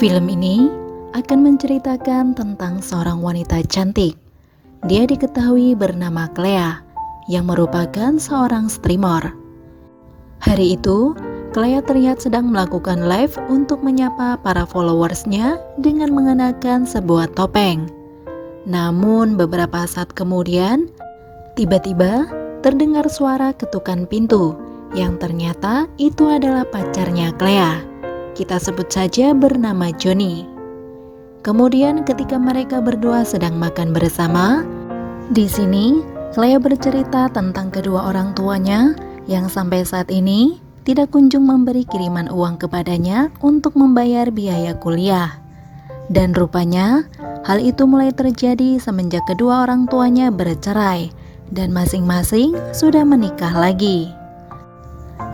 Film ini akan menceritakan tentang seorang wanita cantik. Dia diketahui bernama Clea, yang merupakan seorang streamer. Hari itu, Clea terlihat sedang melakukan live untuk menyapa para followersnya dengan mengenakan sebuah topeng. Namun beberapa saat kemudian, tiba-tiba terdengar suara ketukan pintu, yang ternyata itu adalah pacarnya Clea. Kita sebut saja bernama Johnny. Kemudian ketika mereka berdua sedang makan bersama, di sini Clea bercerita tentang kedua orang tuanya yang sampai saat ini tidak kunjung memberi kiriman uang kepadanya untuk membayar biaya kuliah. Dan rupanya hal itu mulai terjadi semenjak kedua orang tuanya bercerai dan masing-masing sudah menikah lagi.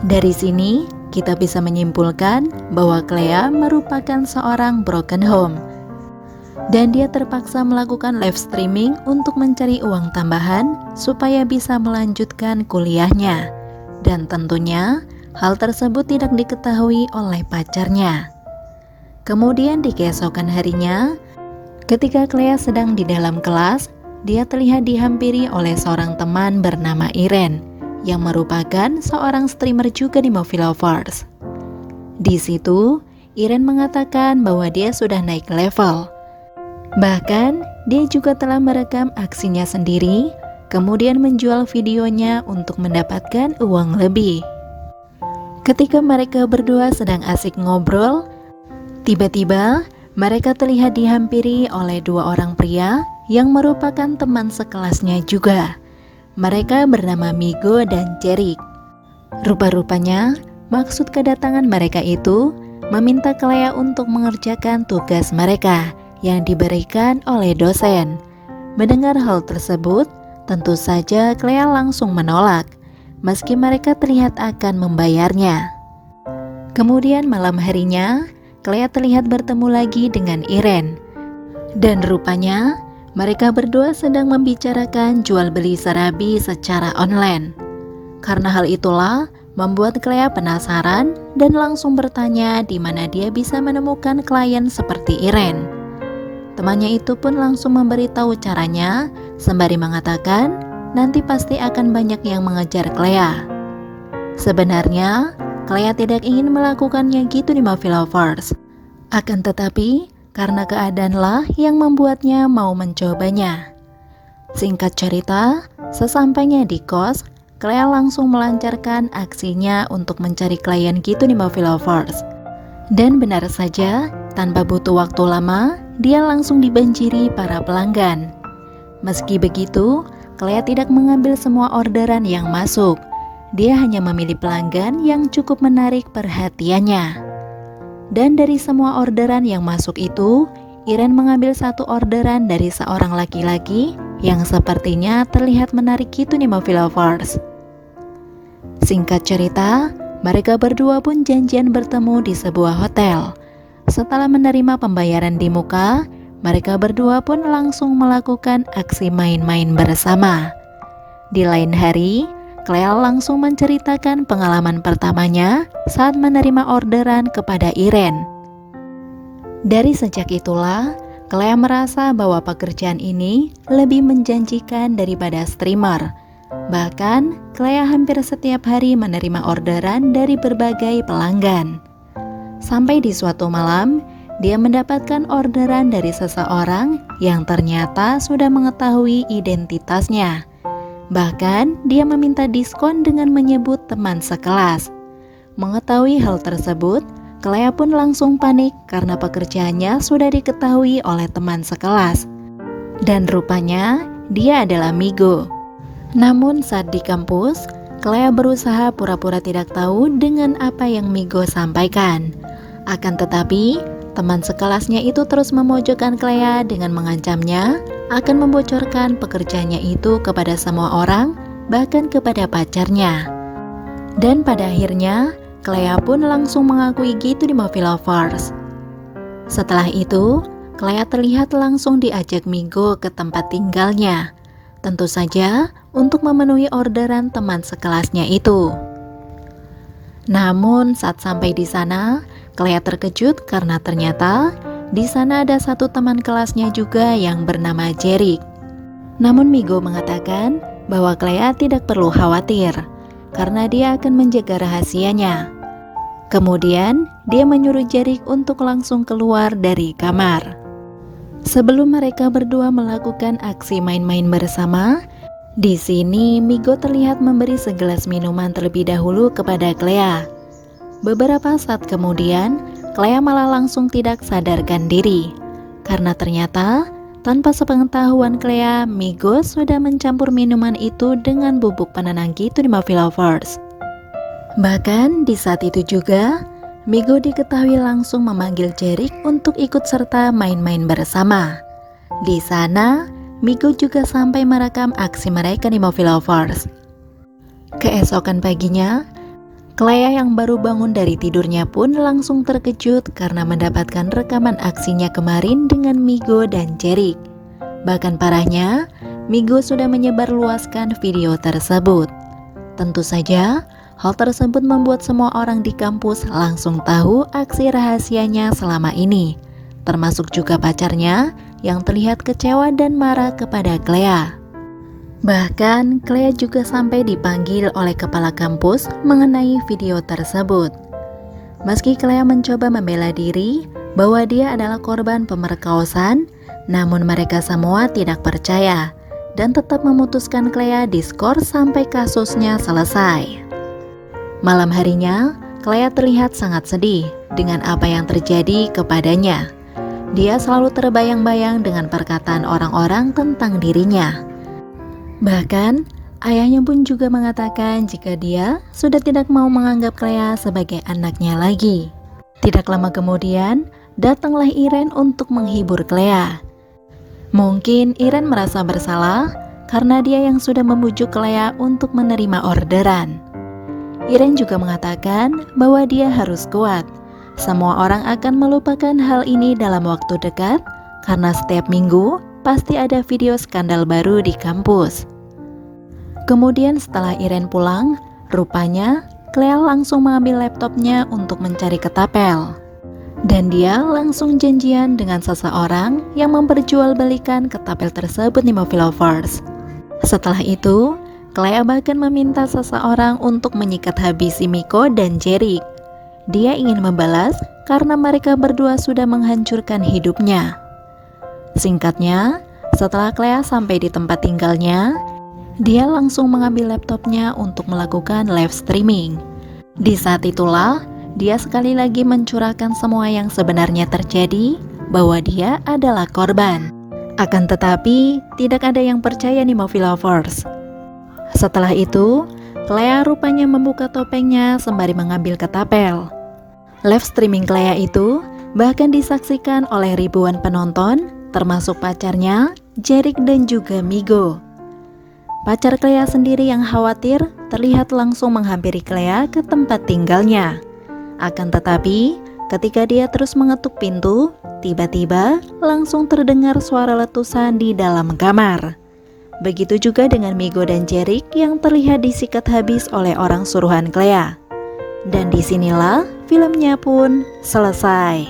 Dari sini kita bisa menyimpulkan bahwa Clea merupakan seorang broken home, dan dia terpaksa melakukan live streaming untuk mencari uang tambahan supaya bisa melanjutkan kuliahnya. Dan tentunya hal tersebut tidak diketahui oleh pacarnya. Kemudian di keesokan harinya, ketika Clea sedang di dalam kelas, dia terlihat dihampiri oleh seorang teman bernama Irene, yang merupakan seorang streamer juga di Movie Lovers. Di situ, Irene mengatakan bahwa dia sudah naik level. Bahkan, dia juga telah merekam aksinya sendiri, kemudian menjual videonya untuk mendapatkan uang lebih. Ketika mereka berdua sedang asik ngobrol, tiba-tiba mereka terlihat dihampiri oleh dua orang pria yang merupakan teman sekelasnya juga. Mereka bernama Migo dan Jerick. Rupa-rupanya, maksud kedatangan mereka itu meminta Clea untuk mengerjakan tugas mereka yang diberikan oleh dosen. Mendengar hal tersebut, tentu saja Clea langsung menolak, meski mereka terlihat akan membayarnya. Kemudian malam harinya, Clea terlihat bertemu lagi dengan Irene. Dan rupanya, mereka berdua sedang membicarakan jual beli serabi secara online. Karena hal itulah membuat Clea penasaran dan langsung bertanya di mana dia bisa menemukan klien seperti Irene. Temannya itu pun langsung memberitahu caranya sembari mengatakan nanti pasti akan banyak yang mengejar Clea. Sebenarnya Clea tidak ingin melakukannya gitu di Movie Lovers. Akan tetapi karena keadaanlah yang membuatnya mau mencobanya. Singkat cerita, sesampainya di kos, Clea langsung melancarkan aksinya untuk mencari klien gitu di Movie Lovers. Dan benar saja, tanpa butuh waktu lama, dia langsung dibanjiri para pelanggan. Meski begitu, Clea tidak mengambil semua orderan yang masuk. Dia hanya memilih pelanggan yang cukup menarik perhatiannya. Dan dari semua orderan yang masuk itu, Irene mengambil satu orderan dari seorang laki-laki yang sepertinya terlihat menarik gitu nih Movie Lovers. Singkat cerita, mereka berdua pun janjian bertemu di sebuah hotel. Setelah menerima pembayaran di muka, mereka berdua pun langsung melakukan aksi main-main bersama. Di lain hari, Clea langsung menceritakan pengalaman pertamanya saat menerima orderan kepada Irene. Dari sejak itulah, Clea merasa bahwa pekerjaan ini lebih menjanjikan daripada streamer. Bahkan, Clea hampir setiap hari menerima orderan dari berbagai pelanggan. Sampai di suatu malam, dia mendapatkan orderan dari seseorang yang ternyata sudah mengetahui identitasnya. Bahkan, dia meminta diskon dengan menyebut teman sekelas. Mengetahui hal tersebut, Clea pun langsung panik karena pekerjaannya sudah diketahui oleh teman sekelas. Dan rupanya, dia adalah Migo. Namun saat di kampus, Clea berusaha pura-pura tidak tahu dengan apa yang Migo sampaikan. Akan tetapi, teman sekelasnya itu terus memojokkan Clea dengan mengancamnya akan membocorkan pekerjaannya itu kepada semua orang, bahkan kepada pacarnya. Dan pada akhirnya, Clea pun langsung mengakui gitu di Movie Lovers. Setelah itu, Clea terlihat langsung diajak Migo ke tempat tinggalnya. Tentu saja untuk memenuhi orderan teman sekelasnya itu. Namun saat sampai di sana, Clea terkejut karena ternyata di sana ada satu teman kelasnya juga yang bernama Jerick. Namun Migo mengatakan bahwa Clea tidak perlu khawatir karena dia akan menjaga rahasianya. Kemudian dia menyuruh Jerick untuk langsung keluar dari kamar. Sebelum mereka berdua melakukan aksi main-main bersama, di sini Migo terlihat memberi segelas minuman terlebih dahulu kepada Clea. Beberapa saat kemudian, Clea malah langsung tidak sadarkan diri karena ternyata tanpa sepengetahuan Clea, Migo sudah mencampur minuman itu dengan bubuk penenang gitu di Movie Lovers. Bahkan di saat itu juga, Migo diketahui langsung memanggil Jerick untuk ikut serta main-main bersama. Di sana, Migo juga sampai merekam aksi mereka di Movie Lovers. Keesokan paginya, Clea yang baru bangun dari tidurnya pun langsung terkejut karena mendapatkan rekaman aksinya kemarin dengan Migo dan Jerick. Bahkan parahnya, Migo sudah menyebarluaskan video tersebut. Tentu saja, hal tersebut membuat semua orang di kampus langsung tahu aksi rahasianya selama ini, termasuk juga pacarnya yang terlihat kecewa dan marah kepada Clea. Bahkan, Clea juga sampai dipanggil oleh kepala kampus mengenai video tersebut. Meski Clea mencoba membela diri bahwa dia adalah korban pemerkosaan, namun mereka semua tidak percaya dan tetap memutuskan Clea diskors sampai kasusnya selesai. Malam harinya, Clea terlihat sangat sedih dengan apa yang terjadi kepadanya. Dia selalu terbayang-bayang dengan perkataan orang-orang tentang dirinya. Bahkan, ayahnya pun juga mengatakan jika dia sudah tidak mau menganggap Clea sebagai anaknya lagi. Tidak lama kemudian, datanglah Irene untuk menghibur Clea. Mungkin Irene merasa bersalah karena dia yang sudah membujuk Clea untuk menerima orderan. Irene juga mengatakan bahwa dia harus kuat. Semua orang akan melupakan hal ini dalam waktu dekat karena setiap minggu pasti ada video skandal baru di kampus. Kemudian setelah Irene pulang, rupanya Clea langsung mengambil laptopnya untuk mencari ketapel. Dan dia langsung janjian dengan seseorang yang memperjualbelikan ketapel tersebut di Movie Lovers. Setelah itu, Clea bahkan meminta seseorang untuk menyikat habis si Miko dan Jerick. Dia ingin membalas karena mereka berdua sudah menghancurkan hidupnya. Singkatnya, setelah Clea sampai di tempat tinggalnya, dia langsung mengambil laptopnya untuk melakukan live streaming. Di saat itulah, dia sekali lagi mencurahkan semua yang sebenarnya terjadi, bahwa dia adalah korban. Akan tetapi, tidak ada yang percaya di Movie Lovers. Setelah itu, Clea rupanya membuka topengnya sembari mengambil ketapel. Live streaming Clea itu bahkan disaksikan oleh ribuan penonton, termasuk pacarnya, Jerick dan juga Migo. Pacar Clea sendiri yang khawatir terlihat langsung menghampiri Clea ke tempat tinggalnya. Akan tetapi, ketika dia terus mengetuk pintu, tiba-tiba langsung terdengar suara letusan di dalam kamar. Begitu juga dengan Migo dan Jerick yang terlihat disikat habis oleh orang suruhan Clea. Dan disinilah filmnya pun selesai.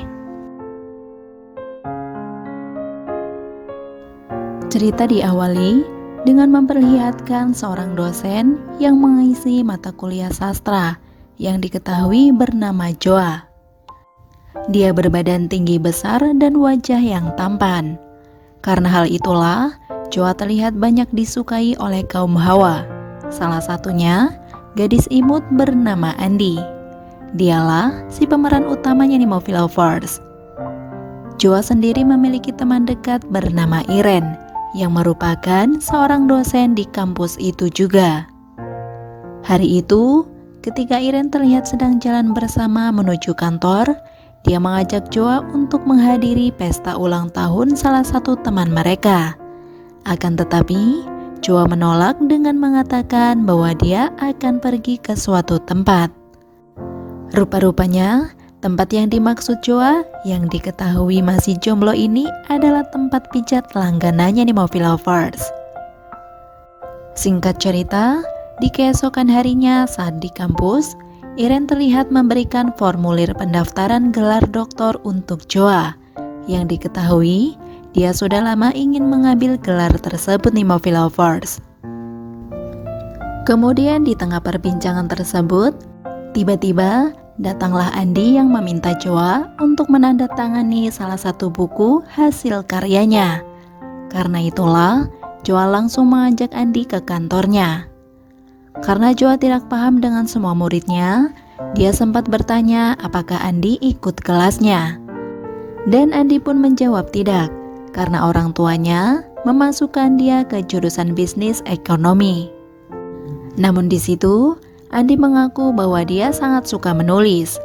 Cerita diawali dengan memperlihatkan seorang dosen yang mengisi mata kuliah sastra yang diketahui bernama Joa. Dia berbadan tinggi besar dan wajah yang tampan. Karena hal itulah, Joa terlihat banyak disukai oleh kaum hawa. Salah satunya, gadis imut bernama Andi. Dialah si pemeran utamanya di Movie Lovers. Joa sendiri memiliki teman dekat bernama Irene, yang merupakan seorang dosen di kampus itu juga. Hari itu, ketika Irene terlihat sedang jalan bersama menuju kantor, dia mengajak Joa untuk menghadiri pesta ulang tahun salah satu teman mereka. Akan tetapi, Joa menolak dengan mengatakan bahwa dia akan pergi ke suatu tempat. Rupa-rupanya, tempat yang dimaksud Joa yang diketahui masih jomblo ini adalah tempat pijat langganannya di Movie Lovers. Singkat cerita, di keesokan harinya saat di kampus, Iren terlihat memberikan formulir pendaftaran gelar doktor untuk Joa, yang diketahui dia sudah lama ingin mengambil gelar tersebut nih Movie Lovers. Kemudian di tengah perbincangan tersebut, tiba-tiba datanglah Andi yang meminta Joa untuk menandatangani salah satu buku hasil karyanya. Karena itulah, Joa langsung mengajak Andi ke kantornya. Karena Joa tidak paham dengan semua muridnya, dia sempat bertanya apakah Andi ikut kelasnya. Dan Andi pun menjawab tidak, karena orang tuanya memasukkan dia ke jurusan bisnis ekonomi. Namun di situ, Andi mengaku bahwa dia sangat suka menulis.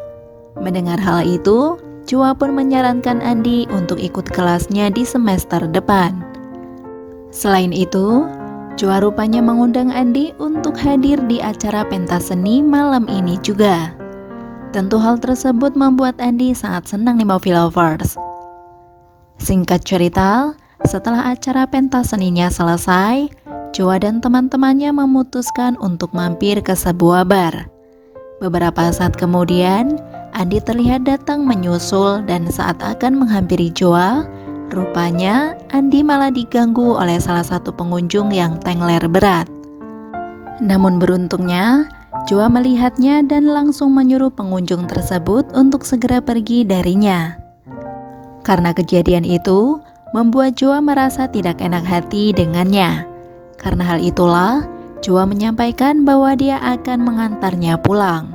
Mendengar hal itu, Joa pun menyarankan Andi untuk ikut kelasnya di semester depan. Selain itu, Joa rupanya mengundang Andi untuk hadir di acara pentas seni malam ini juga. Tentu hal tersebut membuat Andi sangat senang nih Movie Lovers. Singkat cerita, setelah acara pentas seninya selesai, Joa dan teman-temannya memutuskan untuk mampir ke sebuah bar. Beberapa saat kemudian, Andi terlihat datang menyusul dan saat akan menghampiri Joa, rupanya Andi malah diganggu oleh salah satu pengunjung yang tengler berat. Namun beruntungnya, Joa melihatnya dan langsung menyuruh pengunjung tersebut untuk segera pergi darinya. Karena kejadian itu, membuat Joa merasa tidak enak hati dengannya. Karena hal itulah, Joa menyampaikan bahwa dia akan mengantarnya pulang.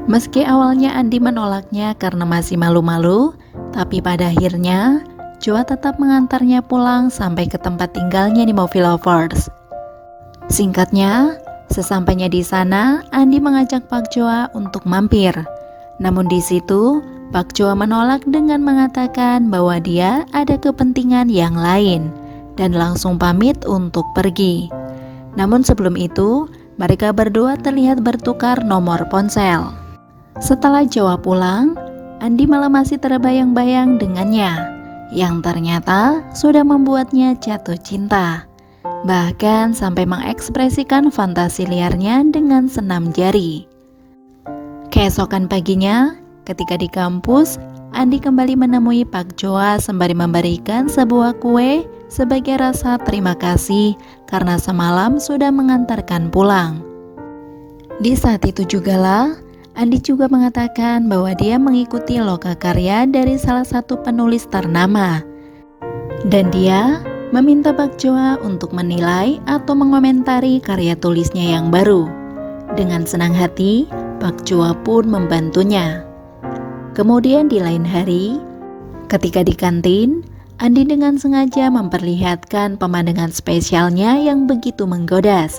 Meski awalnya Andi menolaknya karena masih malu-malu, tapi pada akhirnya Joa tetap mengantarnya pulang sampai ke tempat tinggalnya di Movie Lovers. Singkatnya, sesampainya di sana, Andi mengajak Pak Joa untuk mampir. Namun di situ, Pak Joa menolak dengan mengatakan bahwa dia ada kepentingan yang lain dan langsung pamit untuk pergi. Namun sebelum itu, mereka berdua terlihat bertukar nomor ponsel. Setelah Joa pulang, Andi malah masih terbayang-bayang dengannya, yang ternyata sudah membuatnya jatuh cinta. Bahkan sampai mengekspresikan fantasi liarnya dengan senam jari. Keesokan paginya, ketika di kampus, Andi kembali menemui Pak Joa sembari memberikan sebuah kue sebagai rasa terima kasih karena semalam sudah mengantarkan pulang. Di saat itu jugalah, Andi juga mengatakan bahwa dia mengikuti lokakarya dari salah satu penulis ternama. Dan dia meminta Pak Joa untuk menilai atau mengomentari karya tulisnya yang baru. Dengan senang hati, Pak Joa pun membantunya. Kemudian di lain hari, ketika di kantin, Andi dengan sengaja memperlihatkan pemandangan spesialnya yang begitu menggoda.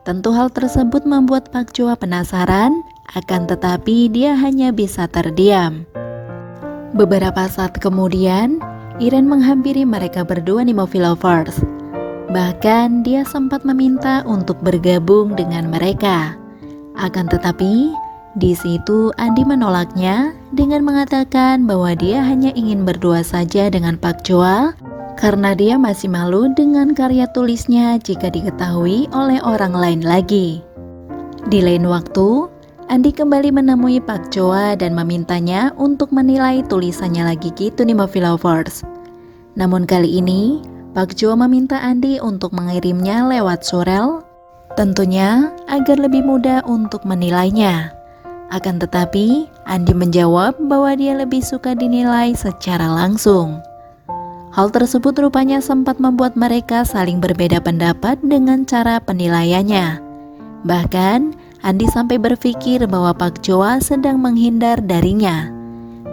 Tentu hal tersebut membuat Pak Joa penasaran, akan tetapi dia hanya bisa terdiam. Beberapa saat kemudian, Iren menghampiri mereka berdua di Movie Lovers. Bahkan dia sempat meminta untuk bergabung dengan mereka. Akan tetapi, di situ Andi menolaknya dengan mengatakan bahwa dia hanya ingin berdua saja dengan Pak Joa karena dia masih malu dengan karya tulisnya jika diketahui oleh orang lain lagi. Di lain waktu, Andi kembali menemui Pak Joa dan memintanya untuk menilai tulisannya lagi gitu nih Movie Lovers. Namun kali ini, Pak Joa meminta Andi untuk mengirimnya lewat surel, tentunya agar lebih mudah untuk menilainya. Akan tetapi, Andi menjawab bahwa dia lebih suka dinilai secara langsung. Hal tersebut rupanya sempat membuat mereka saling berbeda pendapat dengan cara penilaiannya. Bahkan, Andi sampai berpikir bahwa Pak Joa sedang menghindar darinya.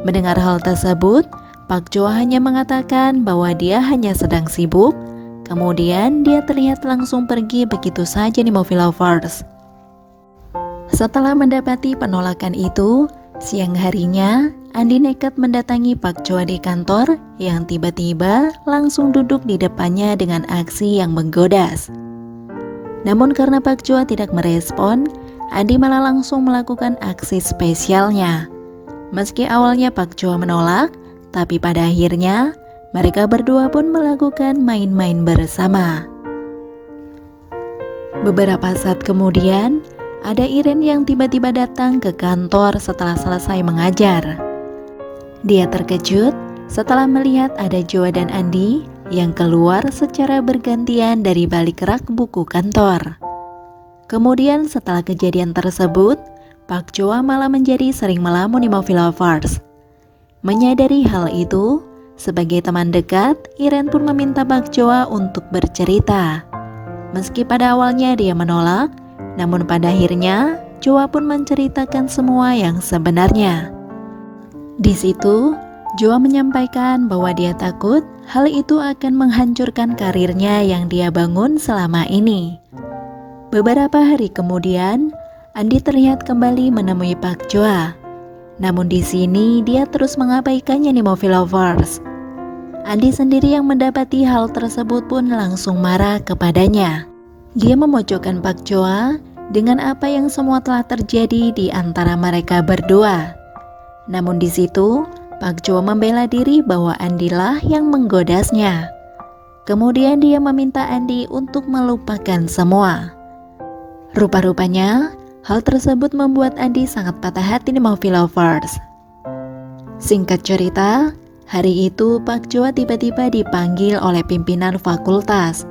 Mendengar hal tersebut, Pak Joa hanya mengatakan bahwa dia hanya sedang sibuk. Kemudian dia terlihat langsung pergi begitu saja di Movie Lovers. Setelah mendapati penolakan itu, siang harinya Andi nekat mendatangi Pak Joa di kantor yang tiba-tiba langsung duduk di depannya dengan aksi yang menggoda. Namun karena Pak Joa tidak merespon, Andi malah langsung melakukan aksi spesialnya. Meski awalnya Pak Joa menolak, tapi pada akhirnya mereka berdua pun melakukan main-main bersama. Beberapa saat kemudian, ada Iren yang tiba-tiba datang ke kantor setelah selesai mengajar. Dia terkejut setelah melihat ada Joa dan Andi yang keluar secara bergantian dari balik rak buku kantor. Kemudian setelah kejadian tersebut, Pak Joa malah menjadi sering melamun di Movie Lovers. Menyadari hal itu, sebagai teman dekat, Iren pun meminta Pak Joa untuk bercerita. Meski pada awalnya dia menolak, namun pada akhirnya Joa pun menceritakan semua yang sebenarnya. Di situ, Joa menyampaikan bahwa dia takut hal itu akan menghancurkan karirnya yang dia bangun selama ini. Beberapa hari kemudian, Andi terlihat kembali menemui Pak Joa. Namun di sini dia terus mengabaikannya di Movie Lovers. Andi sendiri yang mendapati hal tersebut pun langsung marah kepadanya. Dia memojokkan Pak Joa dengan apa yang semua telah terjadi di antara mereka berdua. Namun di situ, Pak Joa membela diri bahwa Andilah yang menggodasnya. Kemudian dia meminta Andi untuk melupakan semua. Rupa-rupanya, hal tersebut membuat Andi sangat patah hati di Movie Lovers. Singkat cerita, hari itu Pak Joa tiba-tiba dipanggil oleh pimpinan fakultas.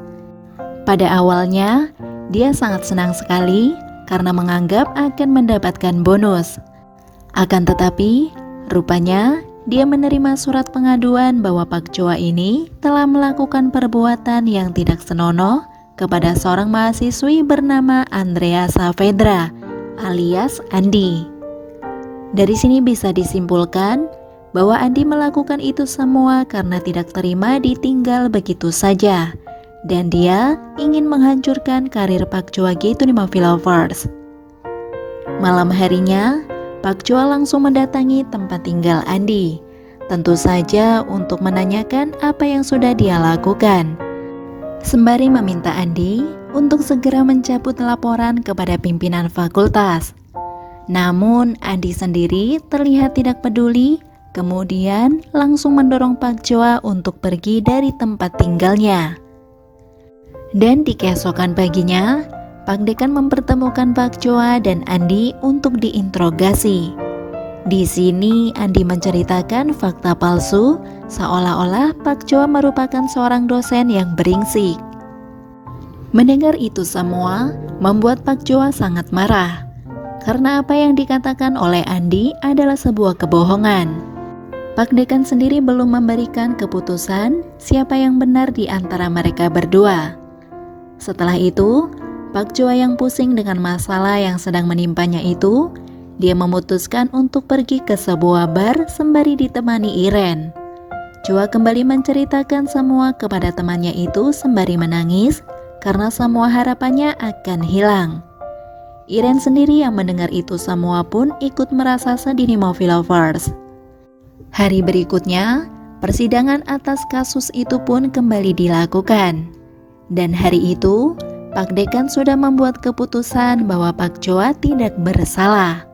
Pada awalnya, dia sangat senang sekali karena menganggap akan mendapatkan bonus. Akan tetapi, rupanya dia menerima surat pengaduan bahwa Pak Joa ini telah melakukan perbuatan yang tidak senonoh kepada seorang mahasiswi bernama Andrea Saavedra alias Andi. Dari sini bisa disimpulkan bahwa Andi melakukan itu semua karena tidak terima ditinggal begitu saja, dan dia ingin menghancurkan karir Pak Joa gitu di Movie Lovers. Malam harinya, Pak Joa langsung mendatangi tempat tinggal Andi, tentu saja untuk menanyakan apa yang sudah dia lakukan, sembari meminta Andi untuk segera mencabut laporan kepada pimpinan fakultas. Namun Andi sendiri terlihat tidak peduli, kemudian langsung mendorong Pak Joa untuk pergi dari tempat tinggalnya. Dan di keesokan paginya, Pak Dekan mempertemukan Pak Joa dan Andi untuk diinterogasi. Di sini Andi menceritakan fakta palsu seolah-olah Pak Joa merupakan seorang dosen yang beringsik. Mendengar itu semua membuat Pak Joa sangat marah karena apa yang dikatakan oleh Andi adalah sebuah kebohongan. Pak Dekan sendiri belum memberikan keputusan siapa yang benar di antara mereka berdua. Setelah itu, Pak Joa yang pusing dengan masalah yang sedang menimpanya itu, dia memutuskan untuk pergi ke sebuah bar sembari ditemani Iren. Joa kembali menceritakan semua kepada temannya itu sembari menangis karena semua harapannya akan hilang. Iren sendiri yang mendengar itu semua pun ikut merasa sedih di Movie Lovers. Hari berikutnya, persidangan atas kasus itu pun kembali dilakukan. Dan hari itu, Pak Dekan sudah membuat keputusan bahwa Pak Joa tidak bersalah.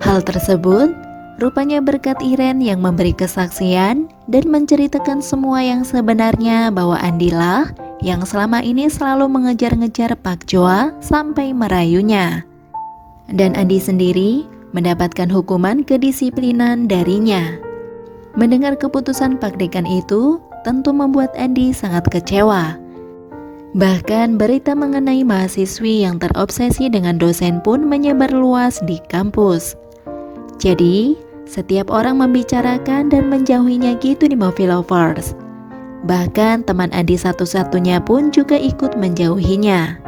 Hal tersebut rupanya berkat Iren yang memberi kesaksian dan menceritakan semua yang sebenarnya bahwa Andilah yang selama ini selalu mengejar-ngejar Pak Joa sampai merayunya. Dan Andi sendiri mendapatkan hukuman kedisiplinan darinya. Mendengar keputusan Pak Dekan itu tentu membuat Andi sangat kecewa. Bahkan berita mengenai mahasiswi yang terobsesi dengan dosen pun menyebar luas di kampus. Jadi, setiap orang membicarakan dan menjauhinya gitu di Movie Lovers. Bahkan teman Andi satu-satunya pun juga ikut menjauhinya.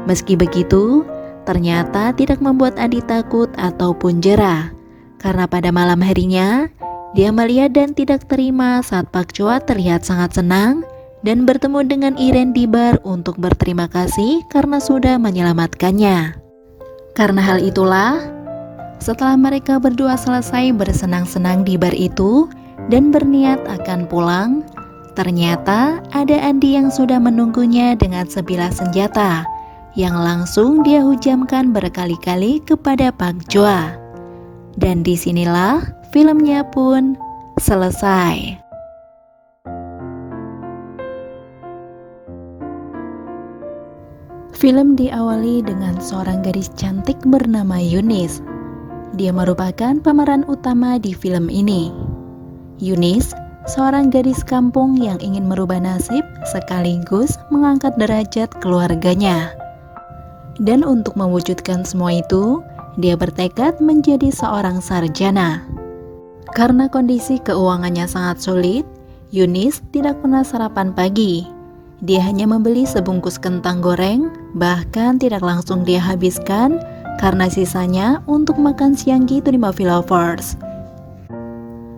Meski begitu, ternyata tidak membuat Andi takut ataupun jera. Karena pada malam harinya, dia melihat dan tidak terima saat Pak Joa terlihat sangat senang dan bertemu dengan Iren di bar untuk berterima kasih karena sudah menyelamatkannya. Karena hal itulah, setelah mereka berdua selesai bersenang-senang di bar itu dan berniat akan pulang, ternyata ada Andi yang sudah menunggunya dengan sebilah senjata yang langsung dia hujamkan berkali-kali kepada Pak Joa. Dan disinilah filmnya pun selesai. Film diawali dengan seorang gadis cantik bernama Yunis. Dia merupakan pemeran utama di film ini. Yunis, seorang gadis kampung yang ingin merubah nasib sekaligus mengangkat derajat keluarganya. Dan untuk mewujudkan semua itu, dia bertekad menjadi seorang sarjana. Karena kondisi keuangannya sangat sulit, Yunis tidak pernah sarapan pagi. Dia hanya membeli sebungkus kentang goreng, bahkan tidak langsung dia habiskan karena sisanya untuk makan siang gitu di Movie Lovers.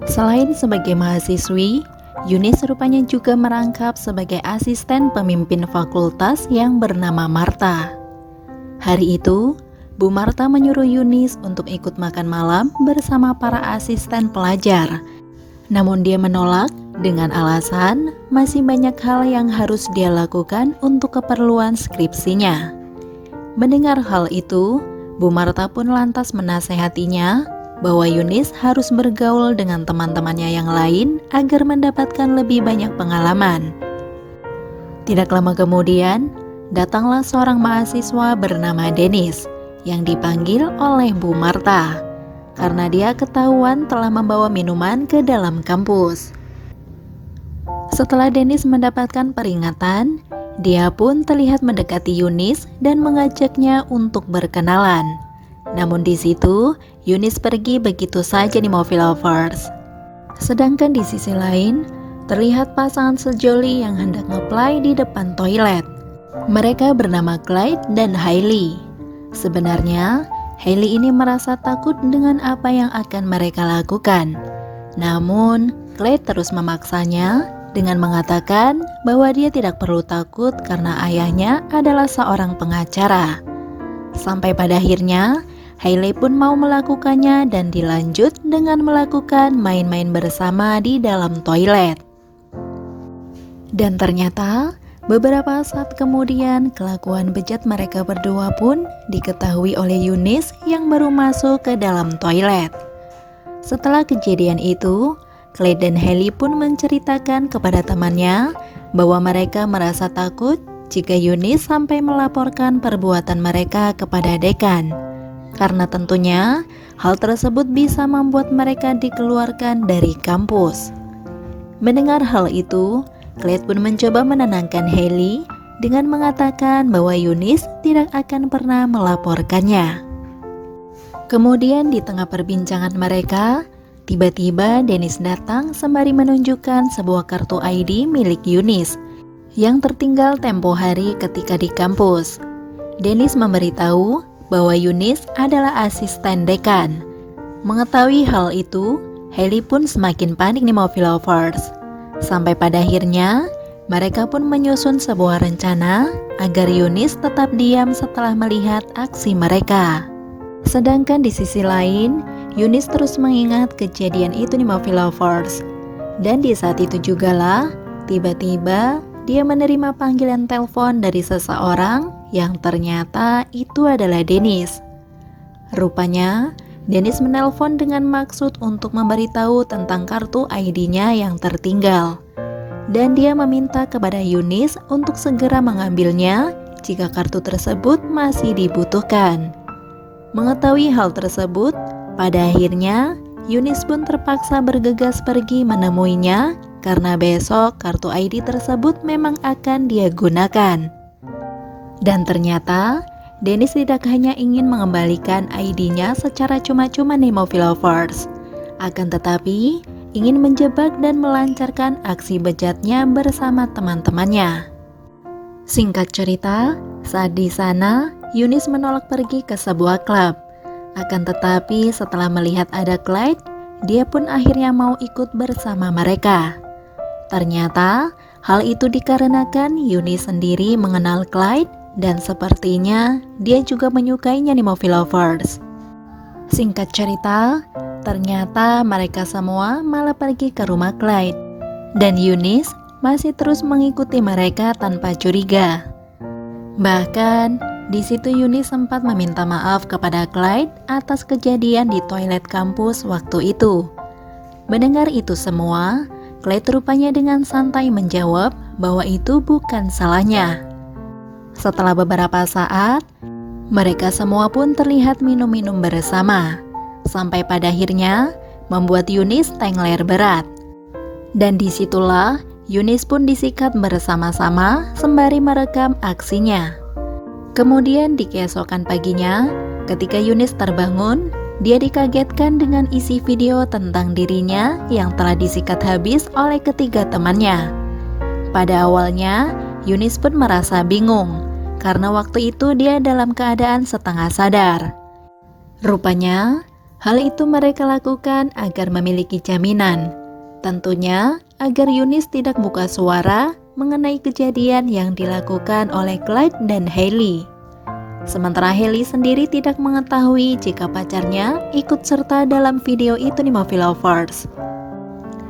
Selain sebagai mahasiswi, Yunis rupanya juga merangkap sebagai asisten pemimpin fakultas yang bernama Marta. Hari itu, Bu Marta menyuruh Yunis untuk ikut makan malam bersama para asisten pelajar. Namun dia menolak dengan alasan masih banyak hal yang harus dia lakukan untuk keperluan skripsinya. Mendengar hal itu, Bu Marta pun lantas menasehatinya bahwa Yunis harus bergaul dengan teman-temannya yang lain agar mendapatkan lebih banyak pengalaman. Tidak lama kemudian, datanglah seorang mahasiswa bernama Dennis yang dipanggil oleh Bu Marta karena dia ketahuan telah membawa minuman ke dalam kampus. Setelah Dennis mendapatkan peringatan, dia pun terlihat mendekati Yunis dan mengajaknya untuk berkenalan. Namun di situ, Yunis pergi begitu saja di Movie Lovers. Sedangkan di sisi lain, terlihat pasangan sejoli yang hendak ngeplay di depan toilet. Mereka bernama Clyde dan Hailey. Sebenarnya, Hailey ini merasa takut dengan apa yang akan mereka lakukan. Namun, Clyde terus memaksanya dengan mengatakan bahwa dia tidak perlu takut karena ayahnya adalah seorang pengacara. Sampai pada akhirnya, Hailey pun mau melakukannya dan dilanjut dengan melakukan main-main bersama di dalam toilet. Dan ternyata, beberapa saat kemudian kelakuan bejat mereka berdua pun diketahui oleh Yunis yang baru masuk ke dalam toilet. Setelah kejadian itu, Clyde dan Hailey pun menceritakan kepada temannya bahwa mereka merasa takut jika Yunis sampai melaporkan perbuatan mereka kepada dekan. Karena tentunya hal tersebut bisa membuat mereka dikeluarkan dari kampus. Mendengar hal itu, Clyde pun mencoba menenangkan Hailey dengan mengatakan bahwa Yunis tidak akan pernah melaporkannya. Kemudian di tengah perbincangan mereka, tiba-tiba Dennis datang sembari menunjukkan sebuah kartu ID milik Yunis yang tertinggal tempo hari ketika di kampus. Dennis memberitahu bahwa Yunis adalah asisten dekan. Mengetahui hal itu, Hailey pun semakin panik di Movie Lovers. Sampai pada akhirnya, mereka pun menyusun sebuah rencana agar Yunis tetap diam setelah melihat aksi mereka. Sedangkan di sisi lain, Yunis terus mengingat kejadian itu di Movie Lovers. Dan di saat itu jugalah, tiba-tiba dia menerima panggilan telepon dari seseorang yang ternyata itu adalah Dennis. Rupanya, Dennis menelpon dengan maksud untuk memberitahu tentang kartu ID-nya yang tertinggal. Dan dia meminta kepada Yunis untuk segera mengambilnya jika kartu tersebut masih dibutuhkan. Mengetahui hal tersebut, pada akhirnya Yunis pun terpaksa bergegas pergi menemuinya karena besok kartu ID tersebut memang akan dia gunakan. Dan ternyata Dennis tidak hanya ingin mengembalikan ID-nya secara cuma-cuma di Movie Lovers, akan tetapi ingin menjebak dan melancarkan aksi bejatnya bersama teman-temannya. Singkat cerita, saat di sana Yunis menolak pergi ke sebuah klub. Akan tetapi setelah melihat ada Clyde, dia pun akhirnya mau ikut bersama mereka. Ternyata hal itu dikarenakan Yunis sendiri mengenal Clyde dan sepertinya dia juga menyukainya di Movie Lovers. Singkat cerita, ternyata mereka semua malah pergi ke rumah Clyde dan Yunis masih terus mengikuti mereka tanpa curiga. Bahkan di situ Yunis sempat meminta maaf kepada Clyde atas kejadian di toilet kampus waktu itu. Mendengar itu semua, Clyde rupanya dengan santai menjawab bahwa itu bukan salahnya. Setelah beberapa saat, mereka semua pun terlihat minum-minum bersama, sampai pada akhirnya membuat Yunis tengler berat. Dan disitulah Yunis pun disikat bersama-sama sembari merekam aksinya. Kemudian di keesokan paginya, ketika Yunis terbangun, dia dikagetkan dengan isi video tentang dirinya yang telah disikat habis oleh ketiga temannya. Pada awalnya, Yunis pun merasa bingung, karena waktu itu dia dalam keadaan setengah sadar. Rupanya, hal itu mereka lakukan agar memiliki jaminan. Tentunya, agar Yunis tidak buka suara mengenai kejadian yang dilakukan oleh Clyde dan Hailey. Sementara Hailey sendiri tidak mengetahui jika pacarnya ikut serta dalam video itu nih Movie Lovers.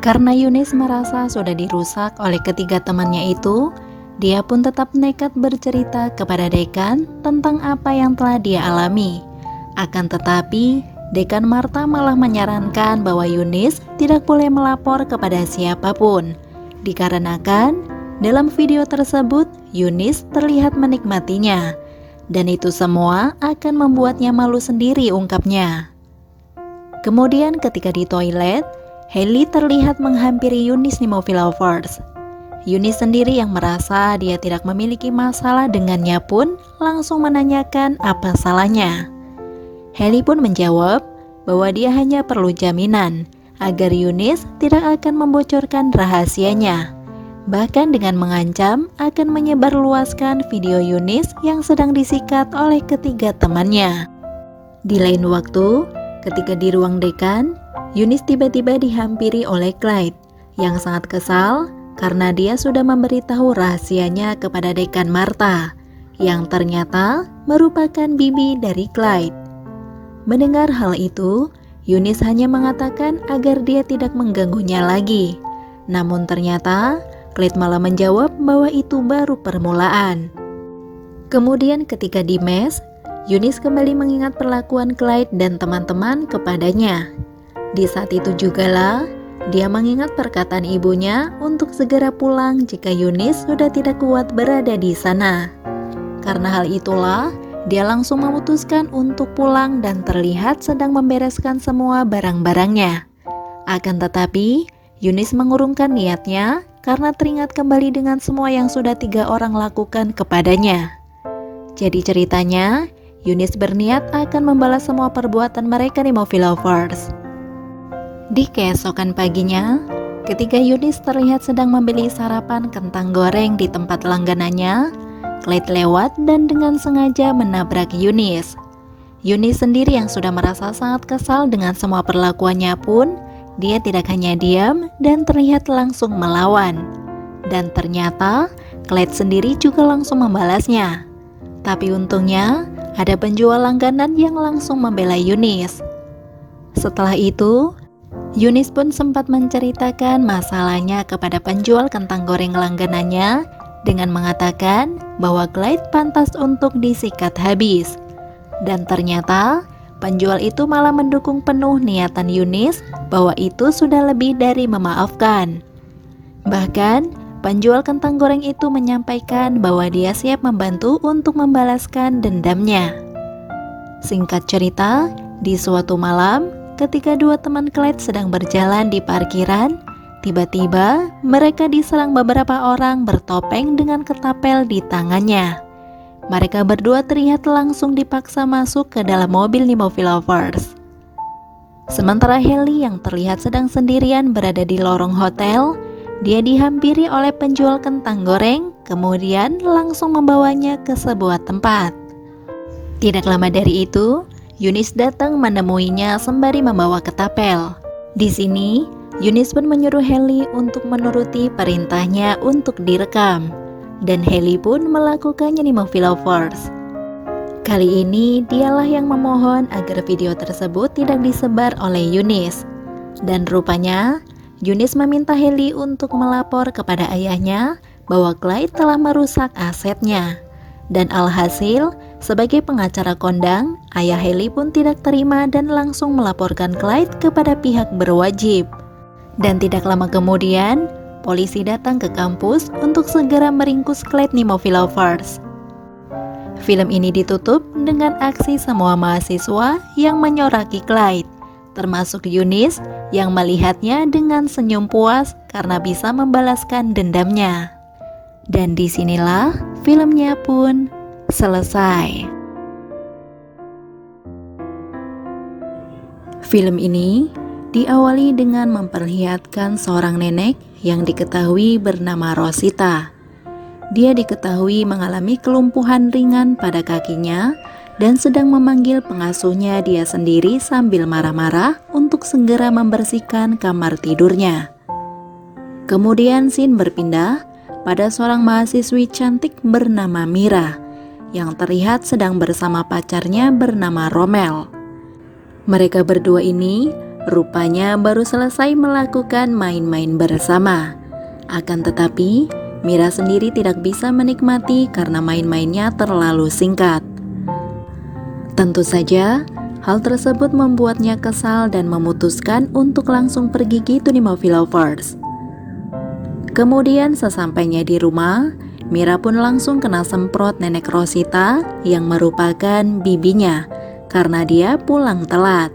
Karena Yunis merasa sudah dirusak oleh ketiga temannya itu, dia pun tetap nekat bercerita kepada Dekan tentang apa yang telah dia alami. Akan tetapi, Dekan Martha malah menyarankan bahwa Yunis tidak boleh melapor kepada siapapun, dikarenakan dalam video tersebut Yunis terlihat menikmatinya. Dan itu semua akan membuatnya malu sendiri, ungkapnya. Kemudian ketika di toilet, Hailey terlihat menghampiri Yunis nih Movie Lovers. Yunis sendiri yang merasa dia tidak memiliki masalah dengannya pun langsung menanyakan apa salahnya. Hailey pun menjawab bahwa dia hanya perlu jaminan agar Yunis tidak akan membocorkan rahasianya. Bahkan dengan mengancam akan menyebarluaskan video Yunis yang sedang disikat oleh ketiga temannya. Di lain waktu, ketika di ruang dekan, Yunis tiba-tiba dihampiri oleh Clyde yang sangat kesal karena dia sudah memberitahu rahasianya kepada Dekan Martha, yang ternyata merupakan bibi dari Clyde. Mendengar hal itu, Yunis hanya mengatakan agar dia tidak mengganggunya lagi. Namun ternyata Clyde malah menjawab bahwa itu baru permulaan. Kemudian ketika di mes, Yunis kembali mengingat perlakuan Clyde dan teman-teman kepadanya. Di saat itu jugalah dia mengingat perkataan ibunya untuk segera pulang jika Yunis sudah tidak kuat berada di sana. Karena hal itulah, dia langsung memutuskan untuk pulang dan terlihat sedang membereskan semua barang-barangnya. Akan tetapi, Yunis mengurungkan niatnya karena teringat kembali dengan semua yang sudah 3 orang lakukan kepadanya. Jadi ceritanya, Yunis berniat akan membalas semua perbuatan mereka nih Movie Lovers. Di keesokan paginya, ketika Yunis terlihat sedang membeli sarapan kentang goreng di tempat langganannya, Clyde lewat dan dengan sengaja menabrak Yunis. Yunis sendiri yang sudah merasa sangat kesal dengan semua perlakuannya pun, dia tidak hanya diam dan terlihat langsung melawan. Dan ternyata Clyde sendiri juga langsung membalasnya. Tapi untungnya ada penjual langganan yang langsung membela Yunis. Setelah itu, Yunis pun sempat menceritakan masalahnya kepada penjual kentang goreng langganannya dengan mengatakan bahwa Clyde pantas untuk disikat habis. Dan ternyata penjual itu malah mendukung penuh niatan Yunis bahwa itu sudah lebih dari memaafkan. Bahkan, penjual kentang goreng itu menyampaikan bahwa dia siap membantu untuk membalaskan dendamnya. Singkat cerita, di suatu malam, ketika 2 teman Clyde sedang berjalan di parkiran, tiba-tiba mereka diserang beberapa orang bertopeng dengan ketapel di tangannya. Mereka berdua terlihat langsung dipaksa masuk ke dalam mobil nih Movie Lovers. Sementara Hailey yang terlihat sedang sendirian berada di lorong hotel, dia dihampiri oleh penjual kentang goreng, kemudian langsung membawanya ke sebuah tempat. Tidak lama dari itu, Yunis datang menemuinya sembari membawa ketapel. Di sini, Yunis pun menyuruh Hailey untuk menuruti perintahnya untuk direkam. Dan Hailey pun melakukannya nih Movie Lovers. Kali ini dialah yang memohon agar video tersebut tidak disebar oleh Yunis. Dan rupanya Yunis meminta Hailey untuk melapor kepada ayahnya bahwa Clyde telah merusak asetnya. Dan alhasil, sebagai pengacara kondang, ayah Hailey pun tidak terima dan langsung melaporkan Clyde kepada pihak berwajib. Dan tidak lama kemudian, polisi datang ke kampus untuk segera meringkus Clyde nih Movie Lovers. Film ini ditutup dengan aksi semua mahasiswa yang menyoraki Clyde, termasuk Eunice yang melihatnya dengan senyum puas karena bisa membalaskan dendamnya. Dan disinilah filmnya pun selesai. Film ini diawali dengan memperlihatkan seorang nenek yang diketahui bernama Rosita. Dia diketahui mengalami kelumpuhan ringan pada kakinya dan sedang memanggil pengasuhnya dia sendiri sambil marah-marah untuk segera membersihkan kamar tidurnya. Kemudian scene berpindah pada seorang mahasiswi cantik bernama Mira yang terlihat sedang bersama pacarnya bernama Romel. Mereka berdua ini rupanya baru selesai melakukan main-main bersama. Akan tetapi Mira sendiri tidak bisa menikmati karena main-mainnya terlalu singkat. Tentu saja, hal tersebut membuatnya kesal dan memutuskan untuk langsung pergi gitu di Movie Lovers. Kemudian sesampainya di rumah, Mira pun langsung kena semprot nenek Rosita yang merupakan bibinya karena dia pulang telat.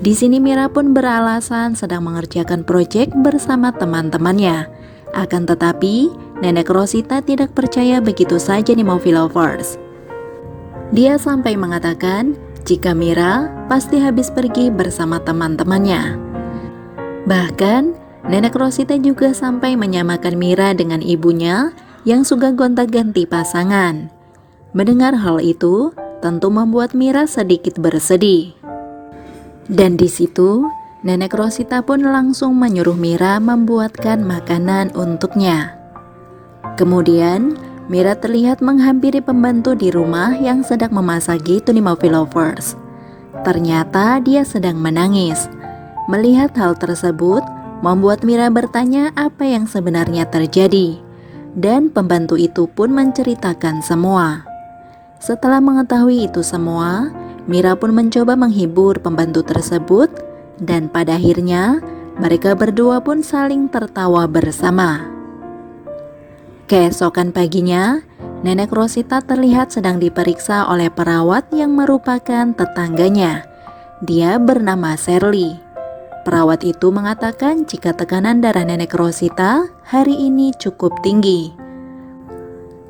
Di sini Mira pun beralasan sedang mengerjakan proyek bersama teman-temannya. Akan tetapi, nenek Rosita tidak percaya begitu saja di Movie Lovers. Dia sampai mengatakan jika Mira pasti habis pergi bersama teman-temannya. Bahkan, nenek Rosita juga sampai menyamakan Mira dengan ibunya yang suka gonta-ganti pasangan. Mendengar hal itu, tentu membuat Mira sedikit bersedih. Dan di situ, nenek Rosita pun langsung menyuruh Mira membuatkan makanan untuknya. Kemudian, Mira terlihat menghampiri pembantu di rumah yang sedang memasak gitu di Movie Lovers. Ternyata dia sedang menangis. Melihat hal tersebut, membuat Mira bertanya apa yang sebenarnya terjadi. Dan pembantu itu pun menceritakan semua. Setelah mengetahui itu semua, Mira pun mencoba menghibur pembantu tersebut. Dan pada akhirnya, mereka berdua pun saling tertawa bersama. Keesokan paginya, nenek Rosita terlihat sedang diperiksa oleh perawat yang merupakan tetangganya. Dia bernama Shirley. Perawat itu mengatakan jika tekanan darah nenek Rosita hari ini cukup tinggi.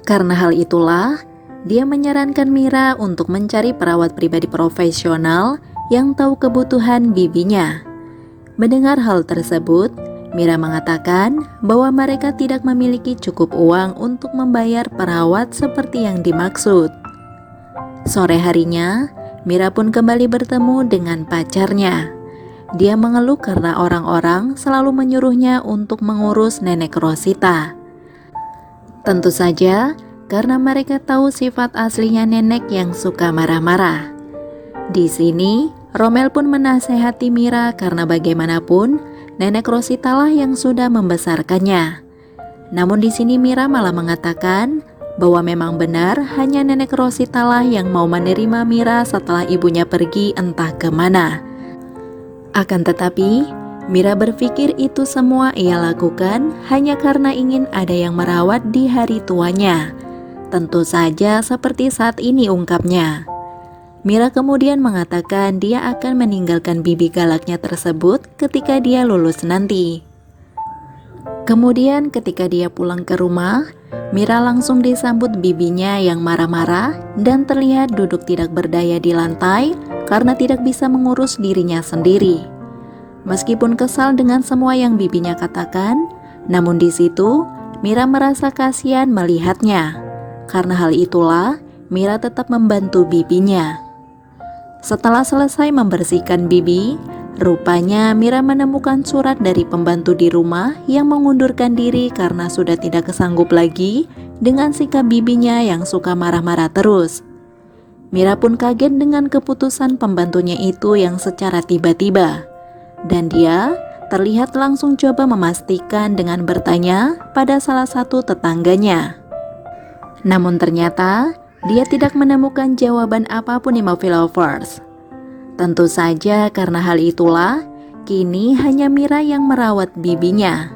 Karena hal itulah, dia menyarankan Mira untuk mencari perawat pribadi profesional yang tahu kebutuhan bibinya. Mendengar hal tersebut, Mira mengatakan bahwa mereka tidak memiliki cukup uang untuk membayar perawat seperti yang dimaksud. Sore harinya, Mira pun kembali bertemu dengan pacarnya. Dia mengeluh karena orang-orang selalu menyuruhnya untuk mengurus nenek Rosita. Tentu saja, karena mereka tahu sifat aslinya nenek yang suka marah-marah. Di sini, Romel pun menasehati Mira karena bagaimanapun nenek Rosita lah yang sudah membesarkannya. Namun di sini Mira malah mengatakan bahwa memang benar hanya nenek Rosita lah yang mau menerima Mira setelah ibunya pergi entah kemana. Akan tetapi, Mira berpikir itu semua ia lakukan hanya karena ingin ada yang merawat di hari tuanya. Tentu saja seperti saat ini ungkapnya. Mira kemudian mengatakan dia akan meninggalkan bibi galaknya tersebut ketika dia lulus nanti. Kemudian ketika dia pulang ke rumah, Mira langsung disambut bibinya yang marah-marah dan terlihat duduk tidak berdaya di lantai karena tidak bisa mengurus dirinya sendiri. Meskipun kesal dengan semua yang bibinya katakan, namun di situ Mira merasa kasihan melihatnya. Karena hal itulah Mira tetap membantu bibinya. Setelah selesai membersihkan bibi, rupanya Mira menemukan surat dari pembantu di rumah yang mengundurkan diri karena sudah tidak kesanggup lagi dengan sikap bibinya yang suka marah-marah terus. Mira pun kaget dengan keputusan pembantunya itu yang secara tiba-tiba. Dan dia terlihat langsung coba memastikan dengan bertanya pada salah satu tetangganya. Namun ternyata dia tidak menemukan jawaban apapun di Movie Lovers. Tentu saja karena hal itulah, kini hanya Mira yang merawat bibinya.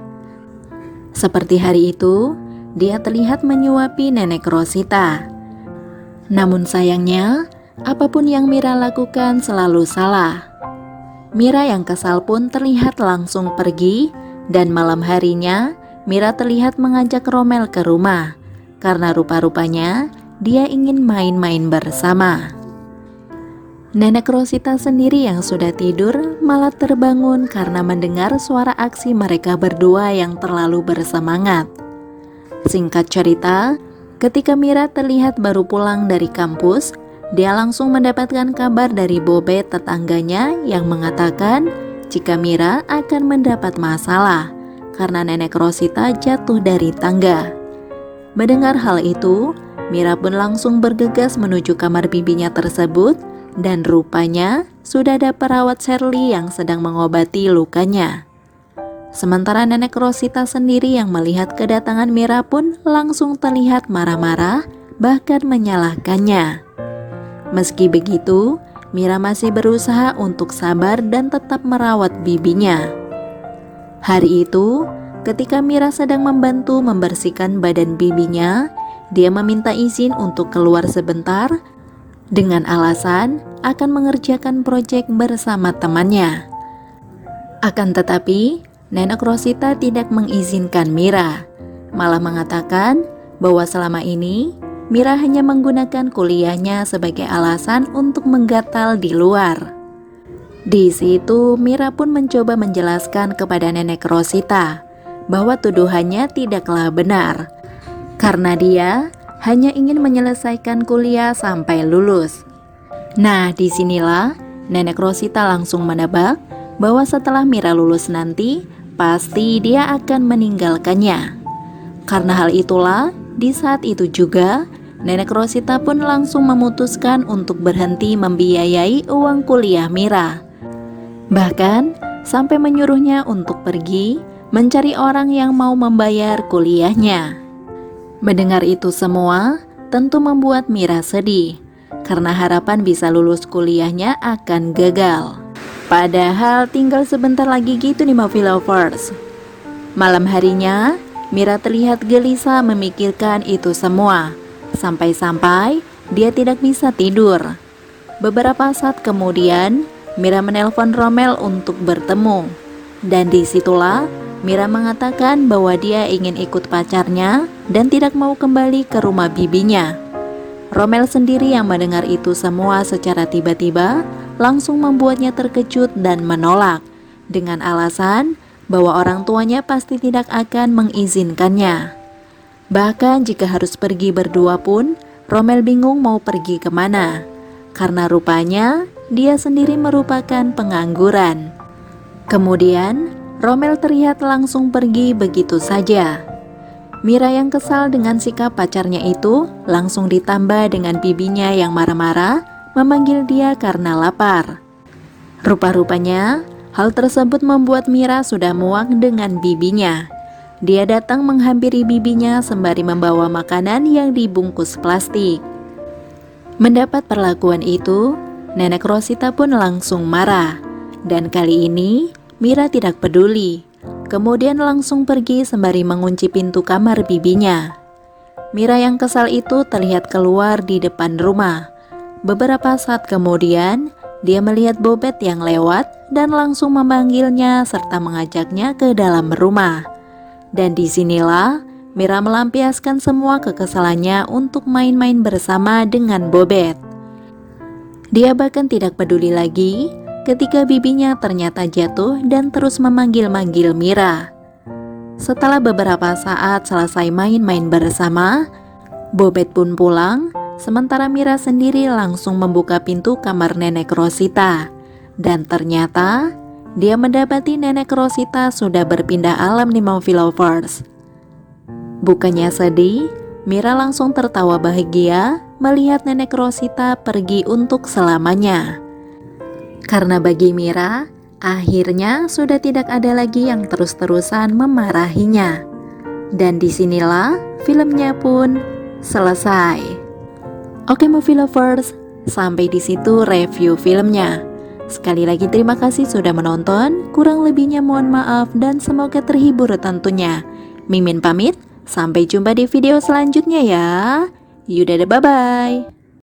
Seperti hari itu, dia terlihat menyuapi nenek Rosita. Namun sayangnya, apapun yang Mira lakukan selalu salah. Mira yang kesal pun terlihat langsung pergi, dan malam harinya Mira terlihat mengajak Rommel ke rumah, karena rupa-rupanya dia ingin main-main bersama. Nenek Rosita sendiri yang sudah tidur malah terbangun karena mendengar suara aksi mereka berdua yang terlalu bersemangat. Singkat cerita, ketika Mira terlihat baru pulang dari kampus, dia langsung mendapatkan kabar dari Bobet tetangganya yang mengatakan jika Mira akan mendapat masalah karena nenek Rosita jatuh dari tangga. Mendengar hal itu, Mira pun langsung bergegas menuju kamar bibinya tersebut, dan rupanya sudah ada perawat Shirley yang sedang mengobati lukanya. Sementara nenek Rosita sendiri yang melihat kedatangan Mira pun langsung terlihat marah-marah, bahkan menyalahkannya. Meski begitu, Mira masih berusaha untuk sabar dan tetap merawat bibinya. Hari itu, ketika Mira sedang membantu membersihkan badan bibinya, dia meminta izin untuk keluar sebentar dengan alasan akan mengerjakan proyek bersama temannya. Akan tetapi, nenek Rosita tidak mengizinkan Mira, malah mengatakan bahwa selama ini Mira hanya menggunakan kuliahnya sebagai alasan untuk menggatal di luar. Di situ Mira pun mencoba menjelaskan kepada nenek Rosita bahwa tuduhannya tidaklah benar, karena dia hanya ingin menyelesaikan kuliah sampai lulus. Nah, disinilah nenek Rosita langsung menebak bahwa setelah Mira lulus nanti, pasti dia akan meninggalkannya. Karena hal itulah, di saat itu juga, nenek Rosita pun langsung memutuskan untuk berhenti membiayai uang kuliah Mira. Bahkan, sampai menyuruhnya untuk pergi mencari orang yang mau membayar kuliahnya. Mendengar itu semua, tentu membuat Mira sedih, karena harapan bisa lulus kuliahnya akan gagal. Padahal tinggal sebentar lagi gitu nih Movie Lovers. Malam harinya, Mira terlihat gelisah memikirkan itu semua, sampai-sampai dia tidak bisa tidur. Beberapa saat kemudian, Mira menelpon Rommel untuk bertemu, dan disitulah Mira mengatakan bahwa dia ingin ikut pacarnya dan tidak mau kembali ke rumah bibinya. Rommel sendiri yang mendengar itu semua secara tiba-tiba langsung membuatnya terkejut dan menolak dengan alasan bahwa orang tuanya pasti tidak akan mengizinkannya. Bahkan jika harus pergi berdua pun, Rommel bingung mau pergi kemana, karena rupanya dia sendiri merupakan pengangguran. Kemudian Rommel terlihat langsung pergi begitu saja. Mira yang kesal dengan sikap pacarnya itu langsung ditambah dengan bibinya yang marah-marah memanggil dia karena lapar. Rupa-rupanya hal tersebut membuat Mira sudah muak dengan bibinya. Dia datang menghampiri bibinya sembari membawa makanan yang dibungkus plastik. Mendapat perlakuan itu, nenek Rosita pun langsung marah, dan kali ini Mira tidak peduli, kemudian langsung pergi sembari mengunci pintu kamar bibinya. Mira yang kesal itu terlihat keluar di depan rumah. Beberapa saat kemudian, dia melihat Bobet yang lewat dan langsung memanggilnya serta mengajaknya ke dalam rumah. Dan disinilah Mira melampiaskan semua kekesalannya untuk main-main bersama dengan Bobet. Dia bahkan tidak peduli lagi ketika bibinya ternyata jatuh dan terus memanggil-manggil Mira. Setelah beberapa saat selesai main-main bersama, Bobet pun pulang, sementara Mira sendiri langsung membuka pintu kamar nenek Rosita. Dan ternyata, dia mendapati nenek Rosita sudah berpindah alam nih Movie Lovers. Bukannya sedih, Mira langsung tertawa bahagia melihat nenek Rosita pergi untuk selamanya. Karena bagi Mira, akhirnya sudah tidak ada lagi yang terus-terusan memarahinya. Dan disinilah filmnya pun selesai. Oke Movie Lovers, sampai di situ review filmnya. Sekali lagi terima kasih sudah menonton, kurang lebihnya mohon maaf dan semoga terhibur tentunya. Mimin pamit, sampai jumpa di video selanjutnya ya. Yaudah, bye-bye.